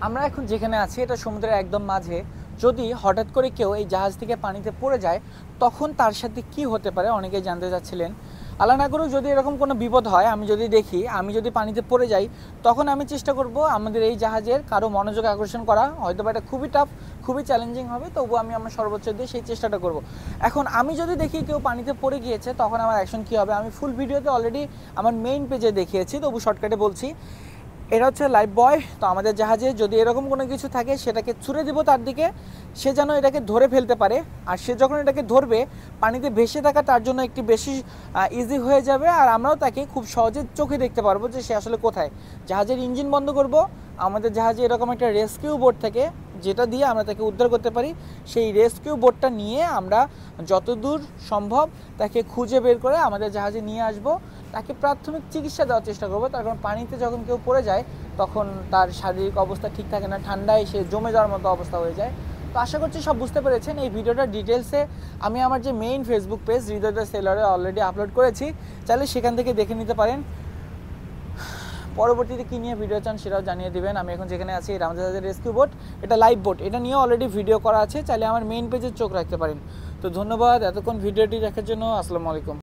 আমরা এখন যেখানে আছি এটা সমুদ্রের একদম মাঝে। যদি হঠাৎ করে কেউ এই জাহাজ থেকে পানিতে পড়ে যায় তখন তার সাথে কি হতে পারে অনেকেই জানতে চাচ্ছিলেন। আল্লাহ না করুক যদি এরকম কোনো বিপদ হয়, আমি যদি দেখি আমি যদি পানিতে পড়ে যাই, তখন আমি চেষ্টা করব আমাদের এই জাহাজের কারো মনোযোগ আকর্ষণ করা। হয়তো বা এটা খুবই টাফ, খুবই চ্যালেঞ্জিং হবে, তবুও আমি আমার সর্বোচ্চ দিয়ে সেই চেষ্টাটা করব। এখন আমি যদি দেখি কেউ পানিতে পড়ে গিয়েছে তখন আমার অ্যাকশন কী হবে, আমি ফুল ভিডিওতে অলরেডি আমার মেইন পেজে দেখিয়েছি, তবু শর্টকাটে বলছি। এটা হচ্ছে লাইফ বয়। তো আমাদের জাহাজে যদি এরকম কোনো কিছু থাকে সেটাকে ছুঁড়ে দিব তার দিকে, সে যেন এটাকে ধরে ফেলতে পারে। আর সে যখন এটাকে ধরবে পানিতে ভেসে থাকা তার জন্য একটি বেশি ইজি হয়ে যাবে, আর আমরাও তাকে খুব সহজে চোখে দেখতে পারবো যে সে আসলে কোথায়। জাহাজের ইঞ্জিন বন্ধ করব, আমাদের জাহাজে এরকম একটা রেস্কিউ বোট থাকে যেটা দিয়ে আমরা তাকে উদ্ধার করতে পারি। সেই রেস্কিউ বোটটা নিয়ে আমরা যতদূর সম্ভব তাকে খুঁজে বের করে আমাদের জাহাজে নিয়ে আসব। তাকে প্রাথমিক চিকিৎসা দেওয়ার চেষ্টা করবো, তার কারণ পানিতে যখন কেউ পড়ে যায় তখন তার শারীরিক অবস্থা ঠিক থাকে না, ঠান্ডায় সে জমে যাওয়ার মতো অবস্থা হয়ে যায়। তো আশা করছি সব বুঝতে পেরেছেন। এই ভিডিওটা ডিটেলসে আমি আমার যে main Facebook page Hriday the সেলারে অলরেডি আপলোড করেছি, চাইলে সেখান থেকে দেখে নিতে পারেন। পরবর্তীতে কী নিয়ে ভিডিও চান সেটাও জানিয়ে দিবেন। আমি এখন যেখানে আছি এটা আমাদের জাহাজের রেস্কিউ বোট, এটা লাইভ বোট, এটা নিয়ে অলরেডি ভিডিও করা আছে, চাইলে আমার মেইন পেজে চোখ রাখতে পারেন। তো ধন্যবাদ এতক্ষণ ভিডিওটি দেখার জন্য। আসসালামু আলাইকুম।